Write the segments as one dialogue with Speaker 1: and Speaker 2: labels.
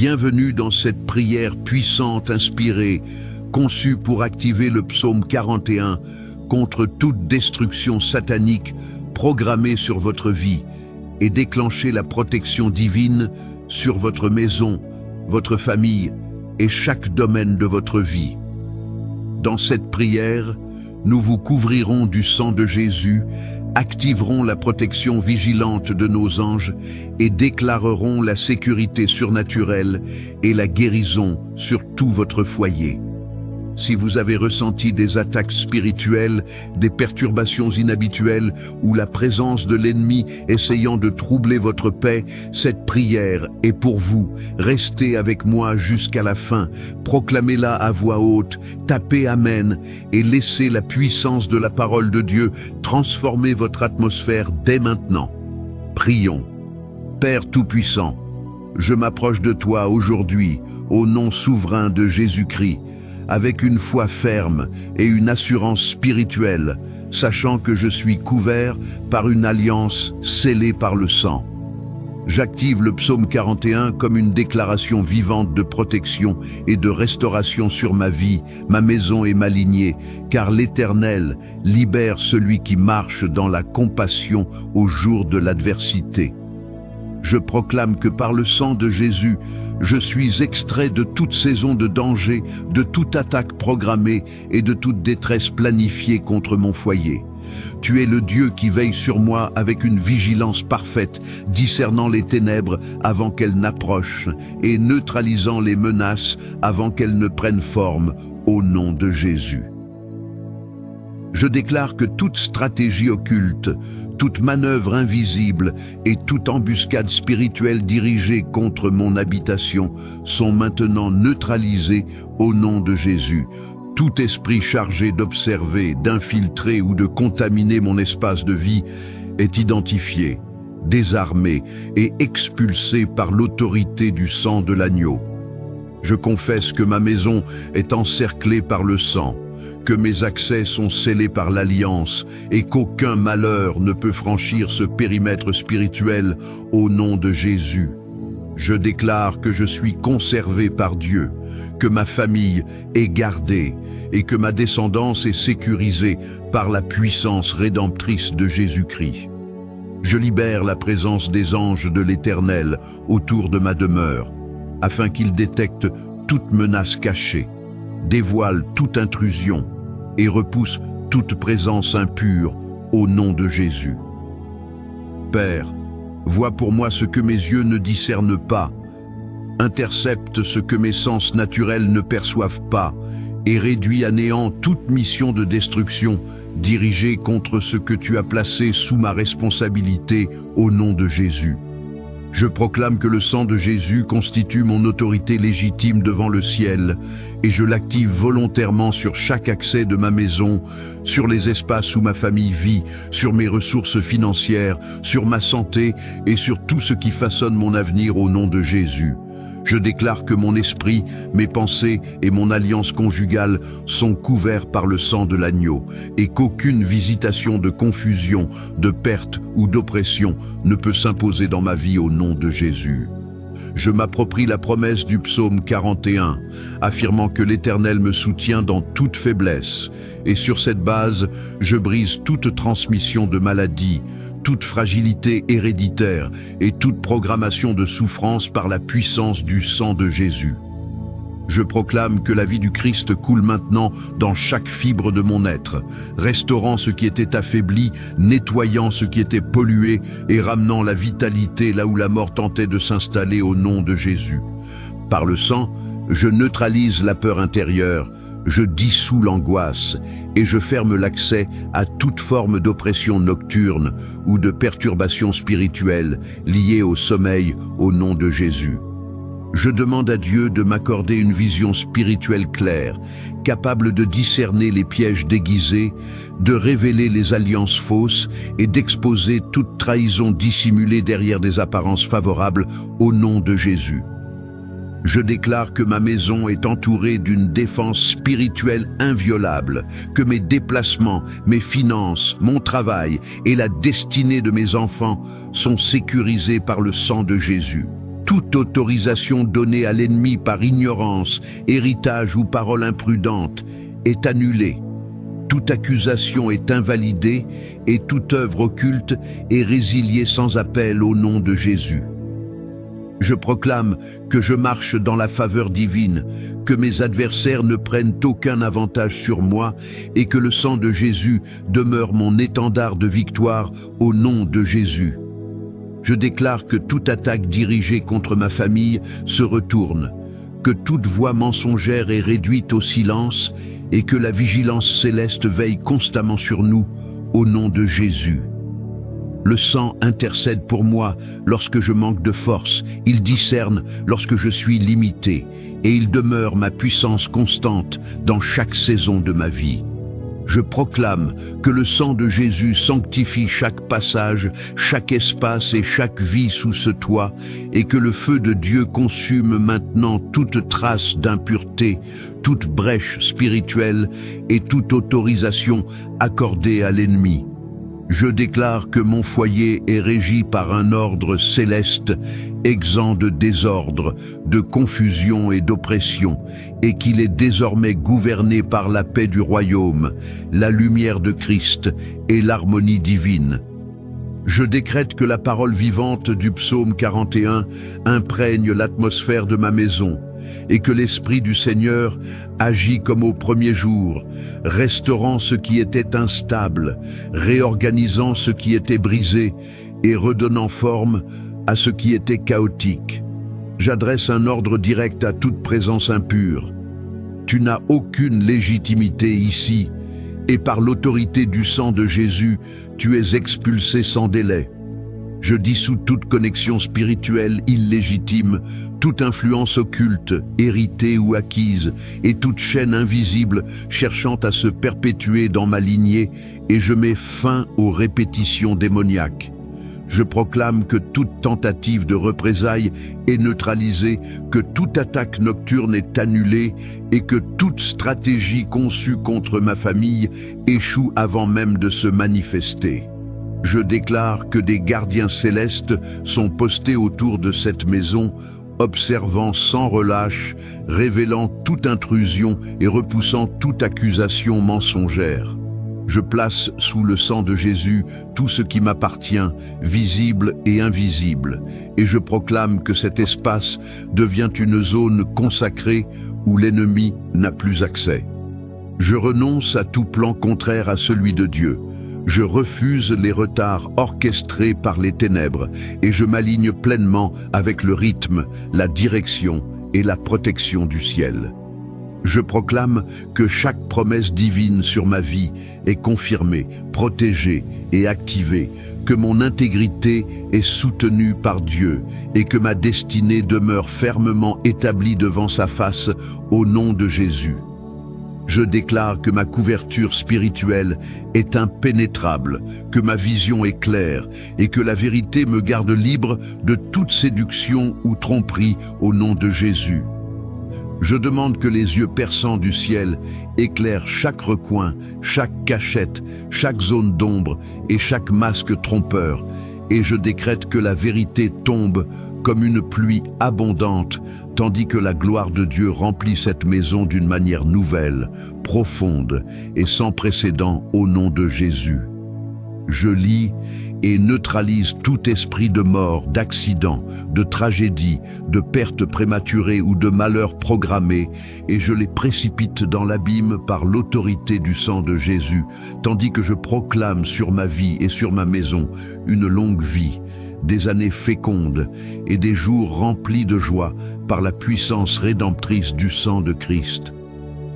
Speaker 1: Bienvenue dans cette prière puissante inspirée, conçue pour activer le psaume 41 contre toute destruction satanique programmée sur votre vie et déclencher la protection divine sur votre maison, votre famille et chaque domaine de votre vie. Dans cette prière, nous vous couvrirons du sang de Jésus, activerons la protection vigilante de nos anges et déclarerons la sécurité surnaturelle et la guérison sur tout votre foyer. Si vous avez ressenti des attaques spirituelles, des perturbations inhabituelles ou la présence de l'ennemi essayant de troubler votre paix, cette prière est pour vous. Restez avec moi jusqu'à la fin, proclamez-la à voix haute, tapez Amen et laissez la puissance de la parole de Dieu transformer votre atmosphère dès maintenant. Prions. Père Tout-Puissant, je m'approche de toi aujourd'hui au nom souverain de Jésus-Christ, avec une foi ferme et une assurance spirituelle, sachant que je suis couvert par une alliance scellée par le sang. J'active le psaume 41 comme une déclaration vivante de protection et de restauration sur ma vie, ma maison et ma lignée, car l'Éternel libère celui qui marche dans la compassion au jour de l'adversité. Je proclame que par le sang de Jésus, je suis extrait de toute saison de danger, de toute attaque programmée et de toute détresse planifiée contre mon foyer. Tu es le Dieu qui veille sur moi avec une vigilance parfaite, discernant les ténèbres avant qu'elles n'approchent et neutralisant les menaces avant qu'elles ne prennent forme, au nom de Jésus. Je déclare que toute stratégie occulte, toute manœuvre invisible et toute embuscade spirituelle dirigée contre mon habitation sont maintenant neutralisées au nom de Jésus. Tout esprit chargé d'observer, d'infiltrer ou de contaminer mon espace de vie est identifié, désarmé et expulsé par l'autorité du sang de l'agneau. Je confesse que ma maison est encerclée par le sang, que mes accès sont scellés par l'alliance et qu'aucun malheur ne peut franchir ce périmètre spirituel au nom de Jésus. Je déclare que je suis conservé par Dieu, que ma famille est gardée et que ma descendance est sécurisée par la puissance rédemptrice de Jésus-Christ. Je libère la présence des anges de l'Éternel autour de ma demeure, afin qu'ils détectent toute menace cachée, dévoile toute intrusion et repousse toute présence impure au nom de Jésus. Père, vois pour moi ce que mes yeux ne discernent pas, intercepte ce que mes sens naturels ne perçoivent pas et réduis à néant toute mission de destruction dirigée contre ce que tu as placé sous ma responsabilité au nom de Jésus. Je proclame que le sang de Jésus constitue mon autorité légitime devant le ciel et je l'active volontairement sur chaque accès de ma maison, sur les espaces où ma famille vit, sur mes ressources financières, sur ma santé et sur tout ce qui façonne mon avenir au nom de Jésus. Je déclare que mon esprit, mes pensées et mon alliance conjugale sont couverts par le sang de l'agneau et qu'aucune visitation de confusion, de perte ou d'oppression ne peut s'imposer dans ma vie au nom de Jésus. Je m'approprie la promesse du psaume 41, affirmant que l'Éternel me soutient dans toute faiblesse. Et sur cette base, je brise toute transmission de maladie, toute fragilité héréditaire et toute programmation de souffrance par la puissance du sang de Jésus. Je proclame que la vie du Christ coule maintenant dans chaque fibre de mon être, restaurant ce qui était affaibli, nettoyant ce qui était pollué et ramenant la vitalité là où la mort tentait de s'installer au nom de Jésus. Par le sang, je neutralise la peur intérieure, je dissous l'angoisse et je ferme l'accès à toute forme d'oppression nocturne ou de perturbation spirituelle liée au sommeil au nom de Jésus. Je demande à Dieu de m'accorder une vision spirituelle claire, capable de discerner les pièges déguisés, de révéler les alliances fausses et d'exposer toute trahison dissimulée derrière des apparences favorables au nom de Jésus. Je déclare que ma maison est entourée d'une défense spirituelle inviolable, que mes déplacements, mes finances, mon travail et la destinée de mes enfants sont sécurisés par le sang de Jésus. toute autorisation donnée à l'ennemi par ignorance, héritage ou parole imprudente est annulée. Toute accusation est invalidée et toute œuvre occulte est résiliée sans appel au nom de Jésus. Je proclame que je marche dans la faveur divine, que mes adversaires ne prennent aucun avantage sur moi et que le sang de Jésus demeure mon étendard de victoire au nom de Jésus. Je déclare que toute attaque dirigée contre ma famille se retourne, que toute voix mensongère est réduite au silence et que la vigilance céleste veille constamment sur nous au nom de Jésus. Le sang intercède pour moi lorsque je manque de force, il discerne lorsque je suis limité, et il demeure ma puissance constante dans chaque saison de ma vie. Je proclame que le sang de Jésus sanctifie chaque passage, chaque espace et chaque vie sous ce toit, et que le feu de Dieu consume maintenant toute trace d'impureté, toute brèche spirituelle et toute autorisation accordée à l'ennemi. Je déclare que mon foyer est régi par un ordre céleste, exempt de désordre, de confusion et d'oppression, et qu'il est désormais gouverné par la paix du royaume, la lumière de Christ et l'harmonie divine. Je décrète que la parole vivante du psaume 41 imprègne l'atmosphère de ma maison, et que l'Esprit du Seigneur agit comme au premier jour, restaurant ce qui était instable, réorganisant ce qui était brisé et redonnant forme à ce qui était chaotique. J'adresse un ordre direct à toute présence impure. Tu n'as aucune légitimité ici, et par l'autorité du sang de Jésus, tu es expulsé sans délai. Je dissous toute connexion spirituelle illégitime, toute influence occulte, héritée ou acquise, et toute chaîne invisible cherchant à se perpétuer dans ma lignée, et je mets fin aux répétitions démoniaques. Je proclame que toute tentative de représailles est neutralisée, que toute attaque nocturne est annulée, et que toute stratégie conçue contre ma famille échoue avant même de se manifester. Je déclare que des gardiens célestes sont postés autour de cette maison, observant sans relâche, révélant toute intrusion et repoussant toute accusation mensongère. Je place sous le sang de Jésus tout ce qui m'appartient, visible et invisible, et je proclame que cet espace devient une zone consacrée où l'ennemi n'a plus accès. Je renonce à tout plan contraire à celui de Dieu. Je refuse les retards orchestrés par les ténèbres et je m'aligne pleinement avec le rythme, la direction et la protection du ciel. Je proclame que chaque promesse divine sur ma vie est confirmée, protégée et activée, que mon intégrité est soutenue par Dieu et que ma destinée demeure fermement établie devant sa face au nom de Jésus. Je déclare que ma couverture spirituelle est impénétrable, que ma vision est claire et que la vérité me garde libre de toute séduction ou tromperie au nom de Jésus. Je demande que les yeux perçants du ciel éclairent chaque recoin, chaque cachette, chaque zone d'ombre et chaque masque trompeur, et je décrète que la vérité tombe comme une pluie abondante, tandis que la gloire de Dieu remplit cette maison d'une manière nouvelle, profonde et sans précédent au nom de Jésus. Je lis et neutralise tout esprit de mort, d'accident, de tragédie, de perte prématurée ou de malheur programmé, et je les précipite dans l'abîme par l'autorité du sang de Jésus, tandis que je proclame sur ma vie et sur ma maison une longue vie, des années fécondes et des jours remplis de joie par la puissance rédemptrice du sang de Christ.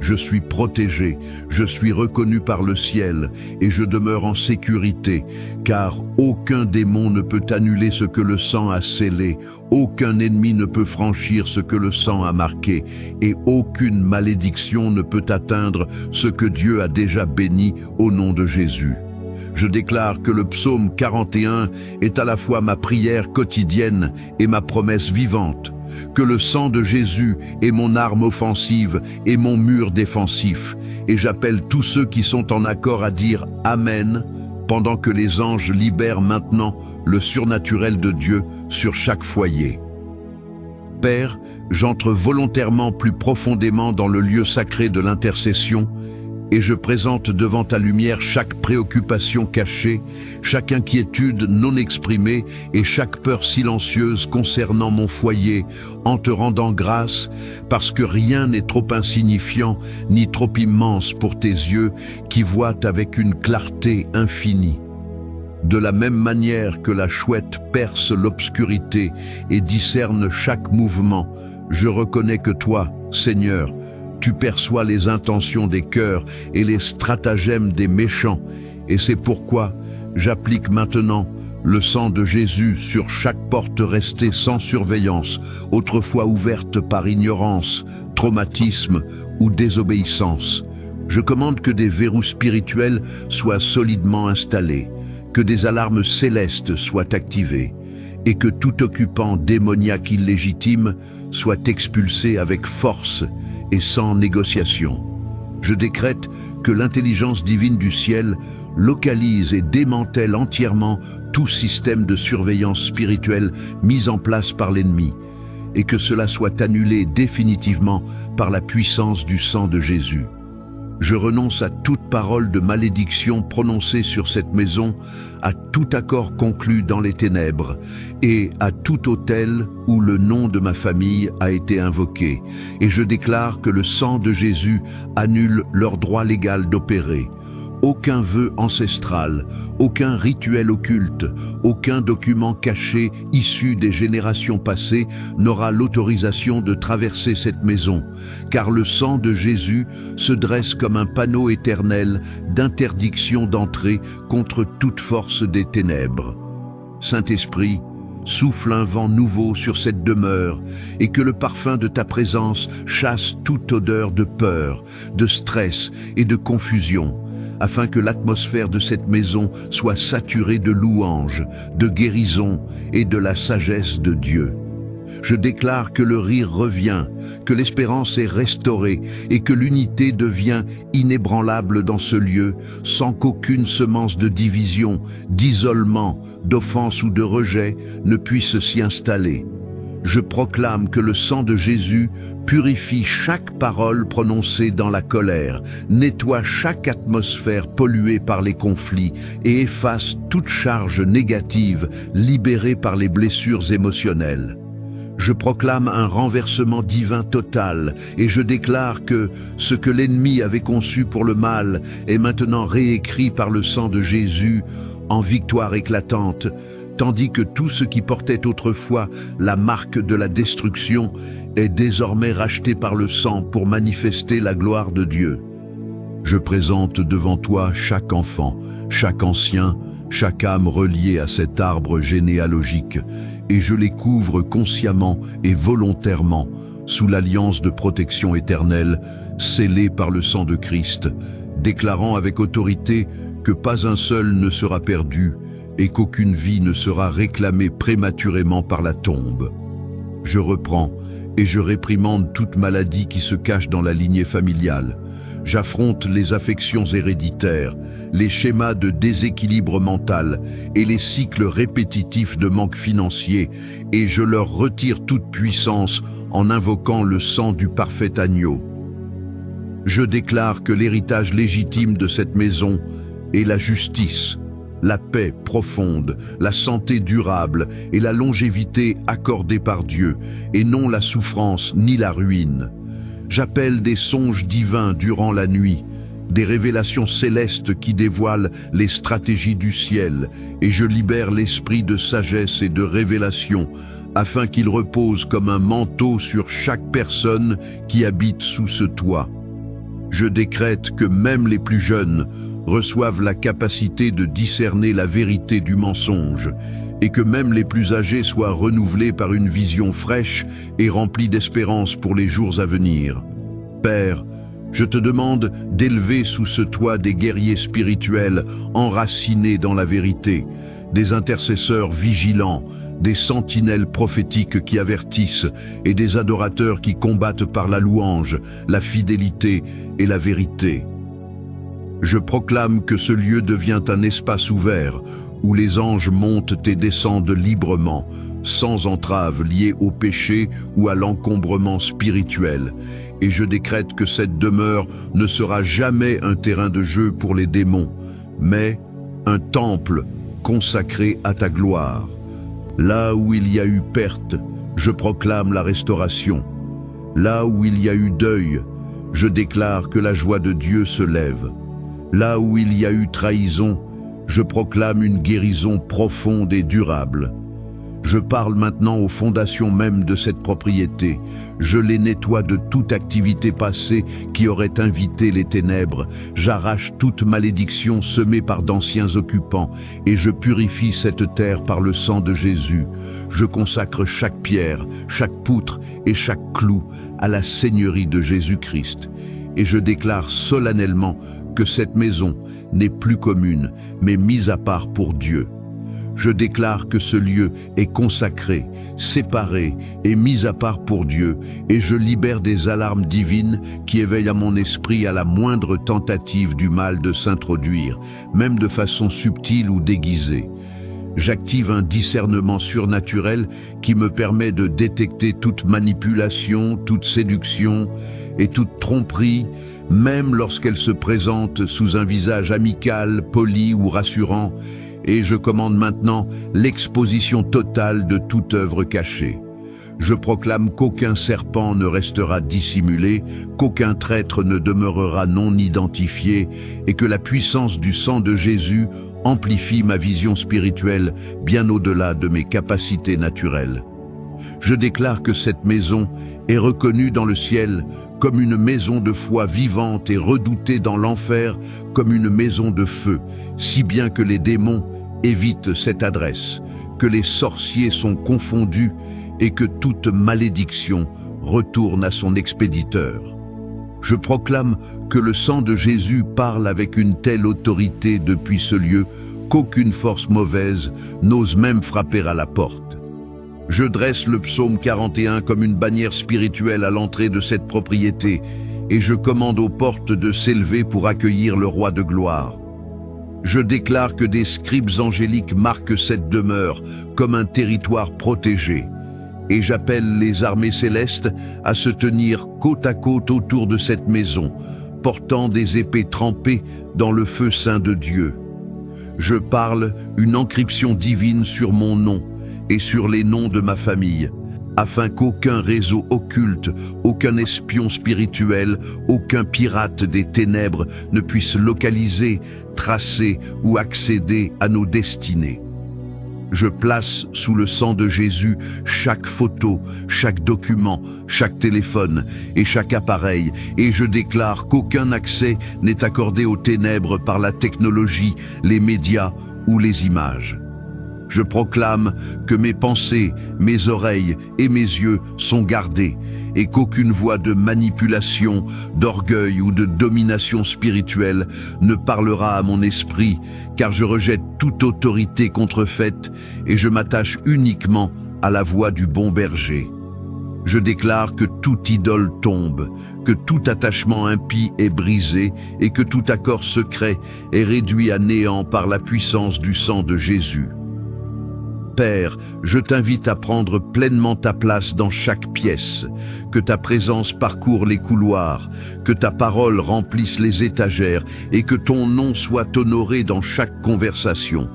Speaker 1: Je suis protégé, je suis reconnu par le ciel et je demeure en sécurité, car aucun démon ne peut annuler ce que le sang a scellé, aucun ennemi ne peut franchir ce que le sang a marqué, et aucune malédiction ne peut atteindre ce que Dieu a déjà béni au nom de Jésus. Je déclare que le psaume 41 est à la fois ma prière quotidienne et ma promesse vivante, que le sang de Jésus est mon arme offensive et mon mur défensif, et j'appelle tous ceux qui sont en accord à dire « Amen » pendant que les anges libèrent maintenant le surnaturel de Dieu sur chaque foyer. Père, j'entre volontairement plus profondément dans le lieu sacré de l'intercession et je présente devant ta lumière chaque préoccupation cachée, chaque inquiétude non exprimée et chaque peur silencieuse concernant mon foyer, en te rendant grâce, parce que rien n'est trop insignifiant ni trop immense pour tes yeux qui voient avec une clarté infinie. De la même manière que la chouette perce l'obscurité et discerne chaque mouvement, je reconnais que toi, Seigneur, tu perçois les intentions des cœurs et les stratagèmes des méchants, et c'est pourquoi j'applique maintenant le sang de Jésus sur chaque porte restée sans surveillance, autrefois ouverte par ignorance, traumatisme ou désobéissance. Je commande que des verrous spirituels soient solidement installés, que des alarmes célestes soient activées, et que tout occupant démoniaque illégitime soit expulsé avec force et sans négociation. Je décrète que l'intelligence divine du ciel localise et démantèle entièrement tout système de surveillance spirituelle mis en place par l'ennemi, et que cela soit annulé définitivement par la puissance du sang de Jésus. Je renonce à toute parole de malédiction prononcée sur cette maison, à tout accord conclu dans les ténèbres, et à tout autel où le nom de ma famille a été invoqué. Et je déclare que le sang de Jésus annule leur droit légal d'opérer. Aucun vœu ancestral, aucun rituel occulte, aucun document caché issu des générations passées n'aura l'autorisation de traverser cette maison, car le sang de Jésus se dresse comme un panneau éternel d'interdiction d'entrée contre toute force des ténèbres. Saint-Esprit, souffle un vent nouveau sur cette demeure et que le parfum de ta présence chasse toute odeur de peur, de stress et de confusion, afin que l'atmosphère de cette maison soit saturée de louanges, de guérison et de la sagesse de Dieu. Je déclare que le rire revient, que l'espérance est restaurée et que l'unité devient inébranlable dans ce lieu, sans qu'aucune semence de division, d'isolement, d'offense ou de rejet ne puisse s'y installer. Je proclame que le sang de Jésus purifie chaque parole prononcée dans la colère, nettoie chaque atmosphère polluée par les conflits et efface toute charge négative libérée par les blessures émotionnelles. Je proclame un renversement divin total et je déclare que ce que l'ennemi avait conçu pour le mal est maintenant réécrit par le sang de Jésus en victoire éclatante, tandis que tout ce qui portait autrefois la marque de la destruction est désormais racheté par le sang pour manifester la gloire de Dieu. Je présente devant toi chaque enfant, chaque ancien, chaque âme reliée à cet arbre généalogique, et je les couvre consciemment et volontairement sous l'alliance de protection éternelle, scellée par le sang de Christ, déclarant avec autorité que pas un seul ne sera perdu, et qu'aucune vie ne sera réclamée prématurément par la tombe. Je reprends et je réprimande toute maladie qui se cache dans la lignée familiale. J'affronte les affections héréditaires, les schémas de déséquilibre mental et les cycles répétitifs de manque financier, et je leur retire toute puissance en invoquant le sang du parfait agneau. Je déclare que l'héritage légitime de cette maison est la justice, la paix profonde, la santé durable et la longévité accordée par Dieu, et non la souffrance ni la ruine. J'appelle des songes divins durant la nuit, des révélations célestes qui dévoilent les stratégies du ciel, et je libère l'esprit de sagesse et de révélation, afin qu'il repose comme un manteau sur chaque personne qui habite sous ce toit. Je décrète que même les plus jeunes reçoivent la capacité de discerner la vérité du mensonge, et que même les plus âgés soient renouvelés par une vision fraîche et remplie d'espérance pour les jours à venir. Père, je te demande d'élever sous ce toit des guerriers spirituels enracinés dans la vérité, des intercesseurs vigilants, des sentinelles prophétiques qui avertissent et des adorateurs qui combattent par la louange, la fidélité et la vérité. Je proclame que ce lieu devient un espace ouvert où les anges montent et descendent librement, sans entrave liée au péché ou à l'encombrement spirituel. Et je décrète que cette demeure ne sera jamais un terrain de jeu pour les démons, mais un temple consacré à ta gloire. Là où il y a eu perte, je proclame la restauration. Là où il y a eu deuil, je déclare que la joie de Dieu se lève. Là où il y a eu trahison, je proclame une guérison profonde et durable. Je parle maintenant aux fondations même de cette propriété. Je les nettoie de toute activité passée qui aurait invité les ténèbres. J'arrache toute malédiction semée par d'anciens occupants et je purifie cette terre par le sang de Jésus. Je consacre chaque pierre, chaque poutre et chaque clou à la seigneurie de Jésus-Christ. Et je déclare solennellement que cette maison n'est plus commune, mais mise à part pour Dieu. Je déclare que ce lieu est consacré, séparé et mis à part pour Dieu, et je libère des alarmes divines qui éveillent à mon esprit à la moindre tentative du mal de s'introduire, même de façon subtile ou déguisée. J'active un discernement surnaturel qui me permet de détecter toute manipulation, toute séduction et toute tromperie, même lorsqu'elle se présente sous un visage amical, poli ou rassurant, et je commande maintenant l'exposition totale de toute œuvre cachée. Je proclame qu'aucun serpent ne restera dissimulé, qu'aucun traître ne demeurera non identifié, et que la puissance du sang de Jésus amplifie ma vision spirituelle bien au-delà de mes capacités naturelles. Je déclare que cette maison est reconnue dans le ciel comme une maison de foi vivante et redoutée dans l'enfer comme une maison de feu, si bien que les démons évitent cette adresse, que les sorciers sont confondus et que toute malédiction retourne à son expéditeur. Je proclame que le sang de Jésus parle avec une telle autorité depuis ce lieu qu'aucune force mauvaise n'ose même frapper à la porte. Je dresse le psaume 41 comme une bannière spirituelle à l'entrée de cette propriété et je commande aux portes de s'élever pour accueillir le roi de gloire. Je déclare que des scribes angéliques marquent cette demeure comme un territoire protégé. Et j'appelle les armées célestes à se tenir côte à côte autour de cette maison, portant des épées trempées dans le feu saint de Dieu. Je parle une encryption divine sur mon nom et sur les noms de ma famille, afin qu'aucun réseau occulte, aucun espion spirituel, aucun pirate des ténèbres ne puisse localiser, tracer ou accéder à nos destinées. Je place sous le sang de Jésus chaque photo, chaque document, chaque téléphone et chaque appareil, et je déclare qu'aucun accès n'est accordé aux ténèbres par la technologie, les médias ou les images. Je proclame que mes pensées, mes oreilles et mes yeux sont gardés et qu'aucune voix de manipulation, d'orgueil ou de domination spirituelle ne parlera à mon esprit, car je rejette toute autorité contrefaite et je m'attache uniquement à la voix du bon berger. Je déclare que toute idole tombe, que tout attachement impie est brisé et que tout accord secret est réduit à néant par la puissance du sang de Jésus. Père, je t'invite à prendre pleinement ta place dans chaque pièce, que ta présence parcourt les couloirs, que ta parole remplisse les étagères et que ton nom soit honoré dans chaque conversation.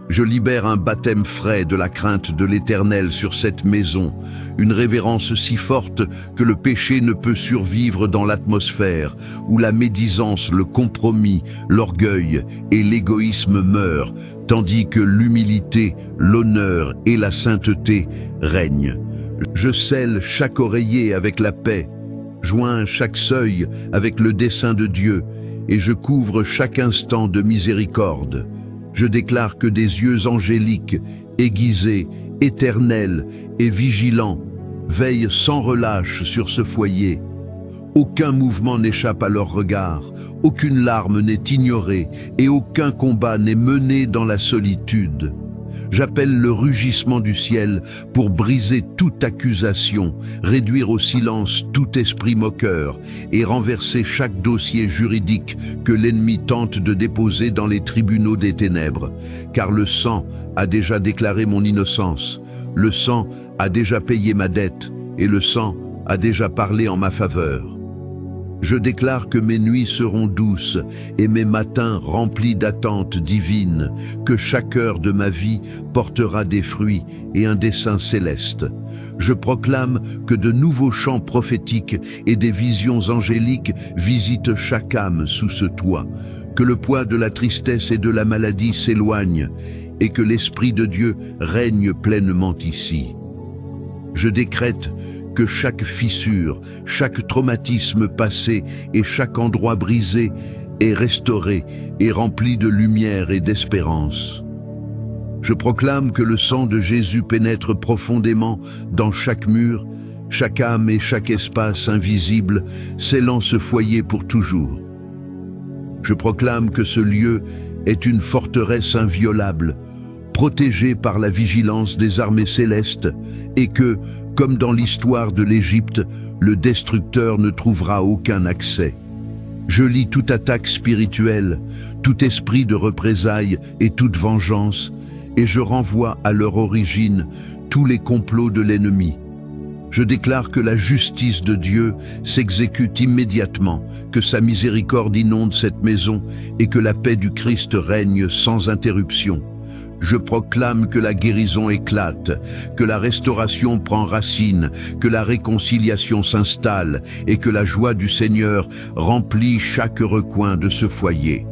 Speaker 1: Je libère un baptême frais de la crainte de l'Éternel sur cette maison, une révérence si forte que le péché ne peut survivre dans l'atmosphère, où la médisance, le compromis, l'orgueil et l'égoïsme meurent, tandis que l'humilité, l'honneur et la sainteté règnent. Je scelle chaque oreiller avec la paix, joins chaque seuil avec le dessein de Dieu, et je couvre chaque instant de miséricorde. Je déclare que des yeux angéliques, aiguisés, éternels et vigilants veillent sans relâche sur ce foyer. Aucun mouvement n'échappe à leur regard, aucune larme n'est ignorée et aucun combat n'est mené dans la solitude. J'appelle le rugissement du ciel pour briser toute accusation, réduire au silence tout esprit moqueur et renverser chaque dossier juridique que l'ennemi tente de déposer dans les tribunaux des ténèbres, car le sang a déjà déclaré mon innocence. Le sang a déjà payé ma dette et le sang a déjà parlé en ma faveur. Je déclare que mes nuits seront douces et mes matins remplis d'attentes divines, que chaque heure de ma vie portera des fruits et un dessein céleste. Je proclame que de nouveaux chants prophétiques et des visions angéliques visitent chaque âme sous ce toit, que le poids de la tristesse et de la maladie s'éloigne et que l'Esprit de Dieu règne pleinement ici. Je décrète que chaque fissure, chaque traumatisme passé et chaque endroit brisé est restauré et rempli de lumière et d'espérance. Je proclame que le sang de Jésus pénètre profondément dans chaque mur, chaque âme et chaque espace invisible, scellant ce foyer pour toujours. Je proclame que ce lieu est une forteresse inviolable, protégée par la vigilance des armées célestes, et que, comme dans l'histoire de l'Égypte, le destructeur ne trouvera aucun accès. Je lis toute attaque spirituelle, tout esprit de représailles et toute vengeance, et je renvoie à leur origine tous les complots de l'ennemi. Je déclare que la justice de Dieu s'exécute immédiatement, que sa miséricorde inonde cette maison et que la paix du Christ règne sans interruption. Je proclame que la guérison éclate, que la restauration prend racine, que la réconciliation s'installe et que la joie du Seigneur remplit chaque recoin de ce foyer.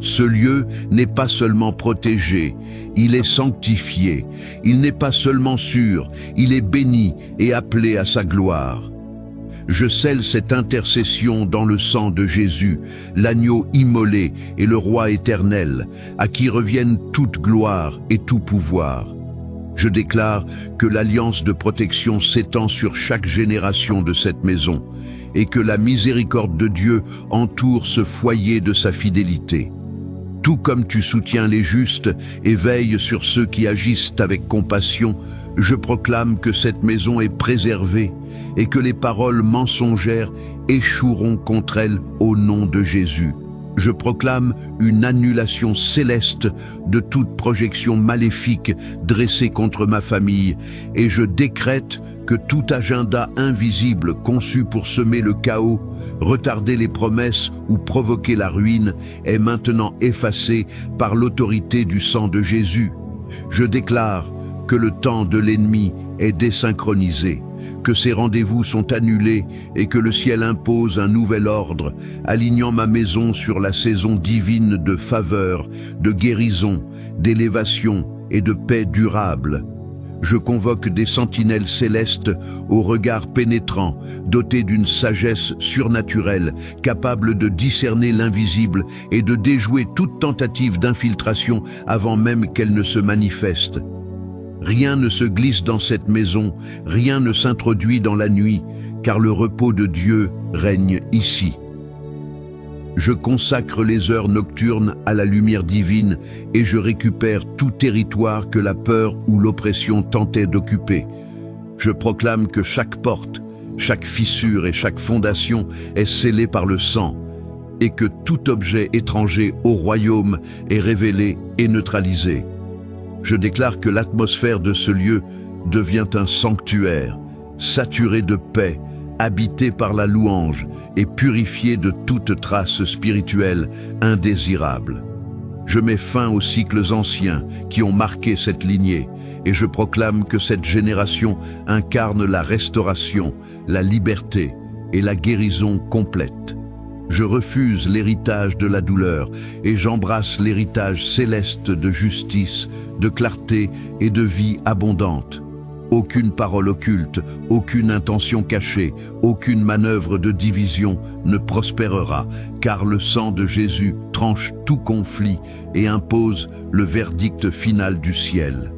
Speaker 1: Ce lieu n'est pas seulement protégé, il est sanctifié. Il n'est pas seulement sûr, il est béni et appelé à sa gloire. Je scelle cette intercession dans le sang de Jésus, l'agneau immolé et le roi éternel, à qui reviennent toute gloire et tout pouvoir. Je déclare que l'alliance de protection s'étend sur chaque génération de cette maison, et que la miséricorde de Dieu entoure ce foyer de sa fidélité. Tout comme tu soutiens les justes et veilles sur ceux qui agissent avec compassion, je proclame que cette maison est préservée et que les paroles mensongères échoueront contre elle au nom de Jésus. Je proclame une annulation céleste de toute projection maléfique dressée contre ma famille et je décrète que tout agenda invisible conçu pour semer le chaos, retarder les promesses ou provoquer la ruine est maintenant effacé par l'autorité du sang de Jésus. Je déclare que le temps de l'ennemi est désynchronisé, que ses rendez-vous sont annulés et que le ciel impose un nouvel ordre, alignant ma maison sur la saison divine de faveur, de guérison, d'élévation et de paix durable. Je convoque des sentinelles célestes au regard pénétrant, dotés d'une sagesse surnaturelle, capables de discerner l'invisible et de déjouer toute tentative d'infiltration avant même qu'elle ne se manifeste. Rien ne se glisse dans cette maison, rien ne s'introduit dans la nuit, car le repos de Dieu règne ici. Je consacre les heures nocturnes à la lumière divine et je récupère tout territoire que la peur ou l'oppression tentait d'occuper. Je proclame que chaque porte, chaque fissure et chaque fondation est scellée par le sang et que tout objet étranger au royaume est révélé et neutralisé. Je déclare que l'atmosphère de ce lieu devient un sanctuaire, saturé de paix, habité par la louange et purifié de toute trace spirituelle indésirable. Je mets fin aux cycles anciens qui ont marqué cette lignée et je proclame que cette génération incarne la restauration, la liberté et la guérison complète. Je refuse l'héritage de la douleur et j'embrasse l'héritage céleste de justice, de clarté et de vie abondante. Aucune parole occulte, aucune intention cachée, aucune manœuvre de division ne prospérera, car le sang de Jésus tranche tout conflit et impose le verdict final du ciel.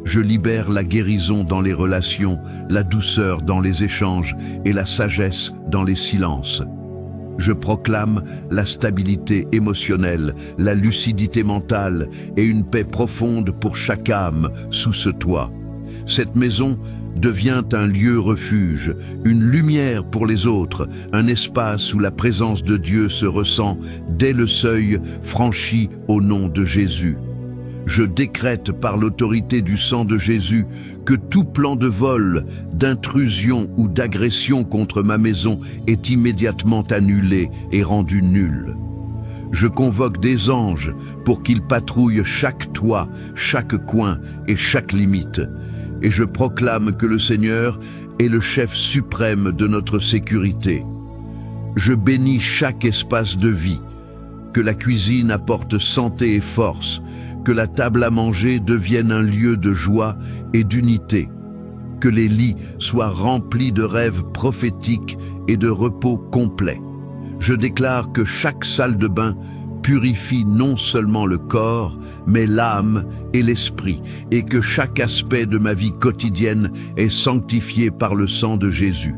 Speaker 1: Je libère la guérison dans les relations, la douceur dans les échanges et la sagesse dans les silences. Je proclame la stabilité émotionnelle, la lucidité mentale et une paix profonde pour chaque âme sous ce toit. Cette maison devient un lieu refuge, une lumière pour les autres, un espace où la présence de Dieu se ressent dès le seuil franchi au nom de Jésus. Je décrète par l'autorité du sang de Jésus que tout plan de vol, d'intrusion ou d'agression contre ma maison est immédiatement annulé et rendu nul. Je convoque des anges pour qu'ils patrouillent chaque toit, chaque coin et chaque limite. Et je proclame que le Seigneur est le chef suprême de notre sécurité. Je bénis chaque espace de vie, que la cuisine apporte santé et force, que la table à manger devienne un lieu de joie et d'unité, que les lits soient remplis de rêves prophétiques et de repos complet. Je déclare que chaque salle de bain purifie non seulement le corps, mais l'âme et l'esprit, et que chaque aspect de ma vie quotidienne est sanctifié par le sang de Jésus.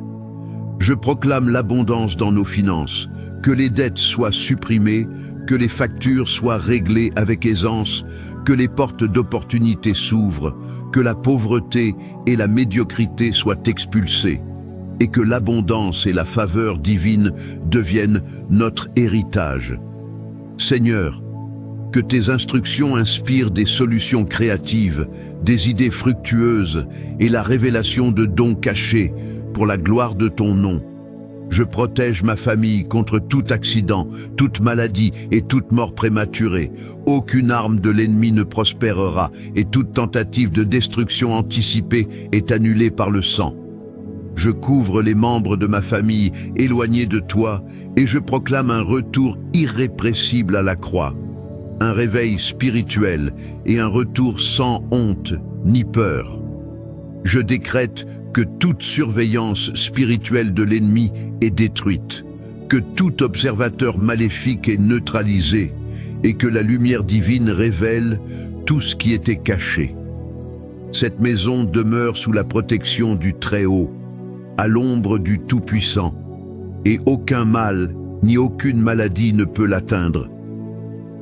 Speaker 1: Je proclame l'abondance dans nos finances, que les dettes soient supprimées, que les factures soient réglées avec aisance, que les portes d'opportunité s'ouvrent, que la pauvreté et la médiocrité soient expulsées, et que l'abondance et la faveur divine deviennent notre héritage. Seigneur, que tes instructions inspirent des solutions créatives, des idées fructueuses et la révélation de dons cachés pour la gloire de ton nom. Je protège ma famille contre tout accident, toute maladie et toute mort prématurée. Aucune arme de l'ennemi ne prospérera et toute tentative de destruction anticipée est annulée par le sang. Je couvre les membres de ma famille éloignés de toi et je proclame un retour irrépressible à la croix, un réveil spirituel et un retour sans honte ni peur. Je décrète que toute surveillance spirituelle de l'ennemi est détruite, que tout observateur maléfique est neutralisé et que la lumière divine révèle tout ce qui était caché. Cette maison demeure sous la protection du Très-Haut, à l'ombre du Tout-Puissant, et aucun mal ni aucune maladie ne peut l'atteindre.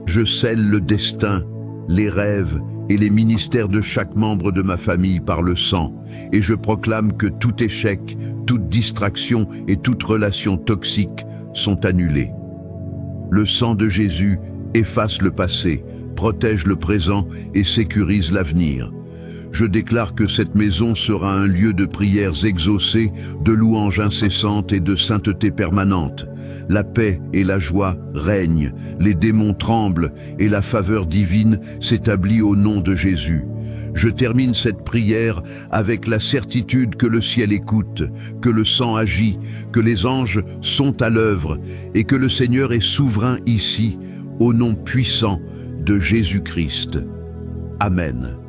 Speaker 1: Je scelle le destin, les rêves et les ministères de chaque membre de ma famille par le sang, et je proclame que tout échec, toute distraction et toute relation toxique sont annulés. Le sang de Jésus efface le passé, protège le présent et sécurise l'avenir. Je déclare que cette maison sera un lieu de prières exaucées, de louanges incessantes et de sainteté permanente. La paix et la joie règnent, les démons tremblent et la faveur divine s'établit au nom de Jésus. Je termine cette prière avec la certitude que le ciel écoute, que le sang agit, que les anges sont à l'œuvre et que le Seigneur est souverain ici, au nom puissant de Jésus-Christ. Amen.